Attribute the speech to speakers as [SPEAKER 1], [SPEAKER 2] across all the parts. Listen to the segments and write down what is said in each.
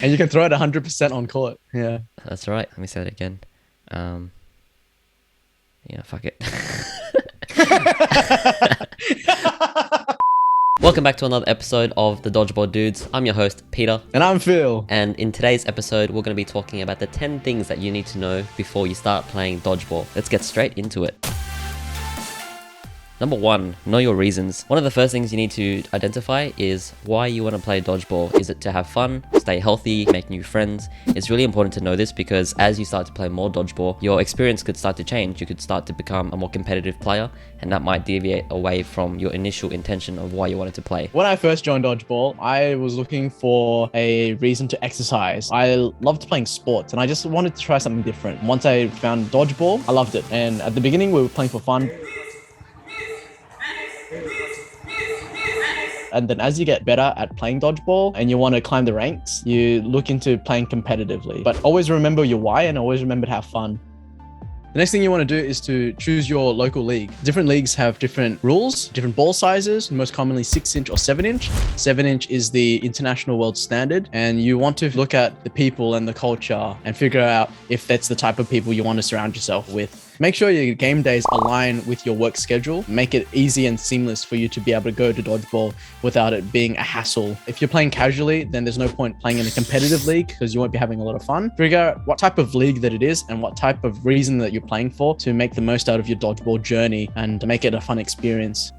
[SPEAKER 1] And you can throw it 100% on court. Yeah.
[SPEAKER 2] That's right. Let me say it again. Yeah, fuck it. Welcome back to another episode of the Dodgeball Dudes. I'm your host, Peter.
[SPEAKER 1] And I'm Phil.
[SPEAKER 2] And in today's episode, we're going to be talking about the 10 things that you need to know before you start playing dodgeball. Let's get straight into it. Number 1, know your reasons. One of the first things you need to identify is why you want to play dodgeball. Is it to have fun, stay healthy, make new friends? It's really important to know this because as you start to play more dodgeball, your experience could start to change. You could start to become a more competitive player, and that might deviate away from your initial intention of why you wanted to play.
[SPEAKER 1] When I first joined dodgeball, I was looking for a reason to exercise. I loved playing sports and I just wanted to try something different. Once I found dodgeball, I loved it. And at the beginning, we were playing for fun. And then as you get better at playing dodgeball and you want to climb the ranks, you look into playing competitively. But always remember your why and always remember to have fun. The next thing you want to do is to choose your local league. Different leagues have different rules, different ball sizes, most commonly 6-inch or 7-inch. 7-inch is the international world standard, and you want to look at the people and the culture and figure out if that's the type of people you want to surround yourself with. Make sure your game days align with your work schedule. Make it easy and seamless for you to be able to go to dodgeball without it being a hassle. If you're playing casually, then there's no point playing in a competitive league because you won't be having a lot of fun. Figure out what type of league that it is and what type of reason that you're playing for to make the most out of your dodgeball journey and make it a fun experience.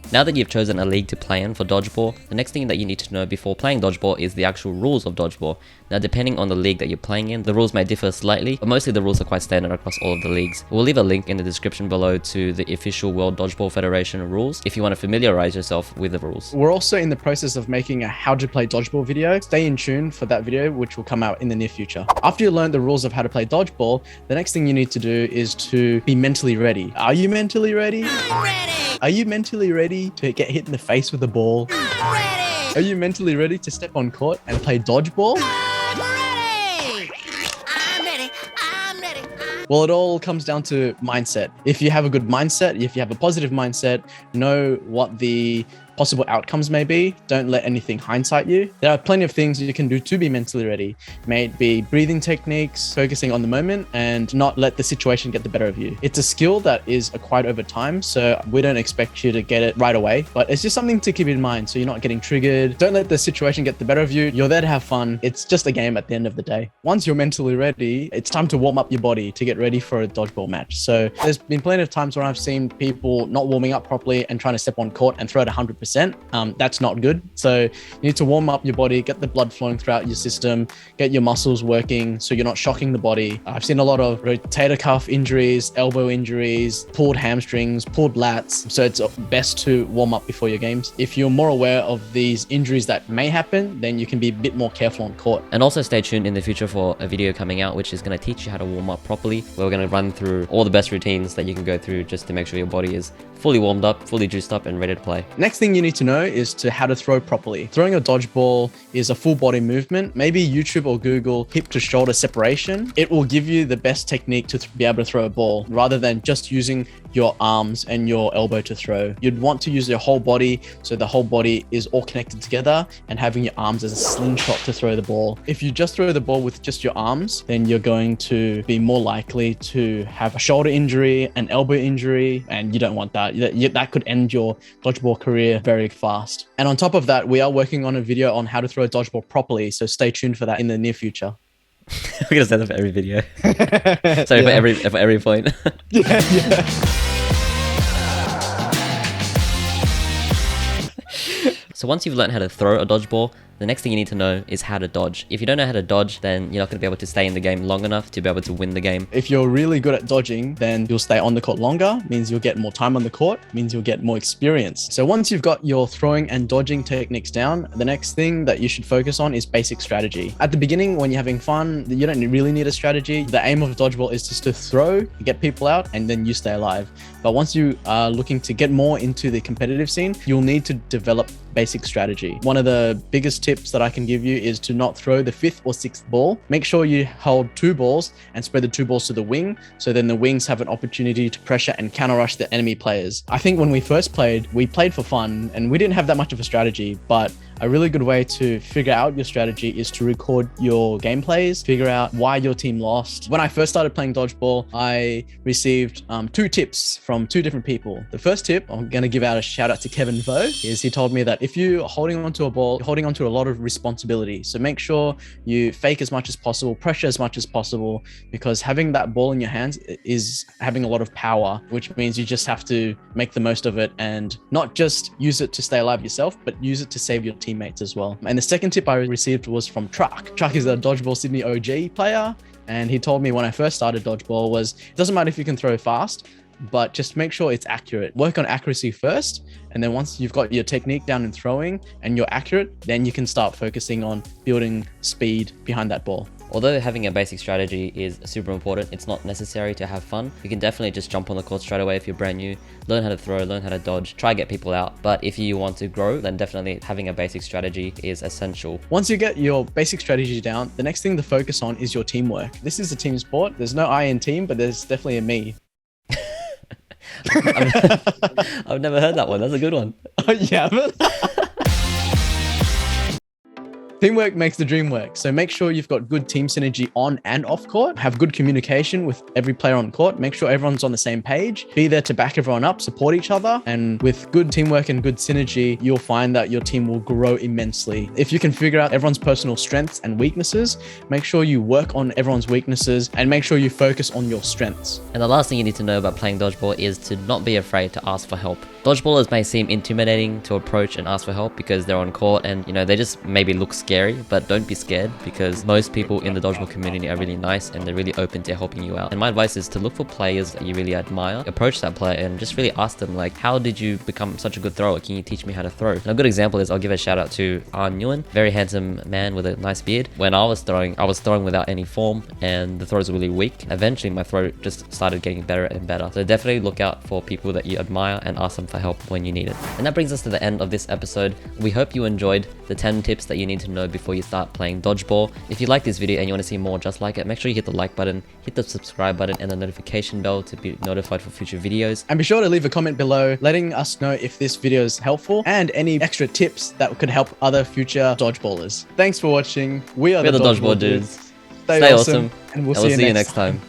[SPEAKER 2] Now that you've chosen a league to play in for dodgeball, the next thing that you need to know before playing dodgeball is the actual rules of dodgeball. Now, depending on the league that you're playing in, the rules may differ slightly, but mostly the rules are quite standard across all of the leagues. We'll leave a link in the description below to the official World Dodgeball Federation rules if you want to familiarize yourself with the rules.
[SPEAKER 1] We're also in the process of making a how to play dodgeball video. Stay in tune for that video, which will come out in the near future. After you learn the rules of how to play dodgeball, the next thing you need to do is to be mentally ready. Are you mentally ready?
[SPEAKER 3] I'm ready!
[SPEAKER 1] Are you mentally ready to get hit in the face with a ball?
[SPEAKER 3] I'm ready!
[SPEAKER 1] Are you mentally ready to step on court and play dodgeball?
[SPEAKER 3] I'm ready! I'm ready! I'm ready!
[SPEAKER 1] Well, it all comes down to mindset. If you have a good mindset, if you have a positive mindset, know what the possible outcomes may be. Don't let anything hindsight you. There are plenty of things you can do to be mentally ready. May it be breathing techniques, focusing on the moment, and not let the situation get the better of you. It's a skill that is acquired over time, so we don't expect you to get it right away, but it's just something to keep in mind so you're not getting triggered. Don't let the situation get the better of you. You're there to have fun. It's just a game at the end of the day. Once you're mentally ready, it's time to warm up your body to get ready for a dodgeball match. So there's been plenty of times where I've seen people not warming up properly and trying to step on court and throw it 100%. That's not good. So you need to warm up your body, get the blood flowing throughout your system, get your muscles working so you're not shocking the body. I've seen a lot of rotator cuff injuries, elbow injuries, pulled hamstrings, pulled lats. So it's best to warm up before your games. If you're more aware of these injuries that may happen, then you can be a bit more careful on court.
[SPEAKER 2] And also stay tuned in the future for a video coming out which is going to teach you how to warm up properly. We're going to run through all the best routines that you can go through just to make sure your body is fully warmed up, fully juiced up and ready to play.
[SPEAKER 1] Next thing you need to know is to how to throw properly. Throwing a dodgeball is a full body movement. Maybe YouTube or Google hip to shoulder separation. It will give you the best technique to be able to throw a ball rather than just using your arms and your elbow to throw. You'd want to use your whole body so the whole body is all connected together and having your arms as a slingshot to throw the ball. If you just throw the ball with just your arms, then you're going to be more likely to have a shoulder injury, an elbow injury, and you don't want that. That could end your dodgeball career very fast. And on top of that, we are working on a video on how to throw a dodgeball properly, so stay tuned for that in the near future.
[SPEAKER 2] We're going to say that for every video. So
[SPEAKER 1] Yeah.
[SPEAKER 2] for every point.
[SPEAKER 1] Yeah.
[SPEAKER 2] So once you've learned how to throw a dodgeball, the next thing you need to know is how to dodge. If you don't know how to dodge, then you're not going to be able to stay in the game long enough to be able to win the game.
[SPEAKER 1] If you're really good at dodging, then you'll stay on the court longer, means you'll get more time on the court, means you'll get more experience. So once you've got your throwing and dodging techniques down, the next thing that you should focus on is basic strategy. At the beginning, when you're having fun, you don't really need a strategy. The aim of dodgeball is just to throw, get people out, and then you stay alive. But once you are looking to get more into the competitive scene, you'll need to develop basic strategy. One of the biggest tips that I can give you is to not throw the 5th or 6th ball. Make sure you hold 2 balls and spread the 2 balls to the wing, so then the wings have an opportunity to pressure and counter rush the enemy players. I think when we first played, we played for fun and we didn't have that much of a strategy, but A really good way to figure out your strategy is to record your gameplays, figure out why your team lost. When I first started playing Dodgeball, I received 2 tips from 2 different people. The first tip, I'm going to give out a shout out to Kevin Vo, is he told me that if you're holding onto a ball, you're holding onto a lot of responsibility. So make sure you fake as much as possible, pressure as much as possible, because having that ball in your hands is having a lot of power, which means you just have to make the most of it and not just use it to stay alive yourself, but use it to save your teammates as well. And the second tip I received was from Truck. Truck is a Dodgeball Sydney OG player. And he told me when I first started Dodgeball was, it doesn't matter if you can throw fast, but just make sure it's accurate. Work on accuracy first. And then once you've got your technique down in throwing and you're accurate, then you can start focusing on building speed behind that ball.
[SPEAKER 2] Although having a basic strategy is super important, it's not necessary to have fun. You can definitely just jump on the court straight away if you're brand new, learn how to throw, learn how to dodge, try to get people out. But if you want to grow, then definitely having a basic strategy is essential.
[SPEAKER 1] Once you get your basic strategy down, the next thing to focus on is your teamwork. This is a team sport. There's no I in team, but there's definitely a me.
[SPEAKER 2] I've never heard that one. That's a good one.
[SPEAKER 1] Oh, yeah. Teamwork makes the dream work. So make sure you've got good team synergy on and off court. Have good communication with every player on court. Make sure everyone's on the same page. Be there to back everyone up, support each other. And with good teamwork and good synergy, you'll find that your team will grow immensely. If you can figure out everyone's personal strengths and weaknesses, make sure you work on everyone's weaknesses and make sure you focus on your strengths.
[SPEAKER 2] And the last thing you need to know about playing dodgeball is to not be afraid to ask for help. Dodgeballers may seem intimidating to approach and ask for help because they're on court and, they just maybe look scary, but don't be scared because most people in the dodgeball community are really nice and they're really open to helping you out. And my advice is to look for players that you really admire, approach that player and just really ask them like, how did you become such a good thrower? Can you teach me how to throw? And a good example is I'll give a shout out to Arn Nguyen, very handsome man with a nice beard. When I was throwing without any form and the throws were really weak. Eventually my throw just started getting better and better. So definitely look out for people that you admire and ask them for help when you need it. And that brings us to the end of this episode. We hope you enjoyed the 10 tips that you need to know before you start playing dodgeball. If you like this video and you want to see more just like it, make sure you hit the like button, hit the subscribe button and the notification bell to be notified for future videos.
[SPEAKER 1] And be sure to leave a comment below letting us know if this video is helpful and any extra tips that could help other future dodgeballers. Thanks for watching. We are the Dodgeball Dudes. Stay awesome and we'll see you next time.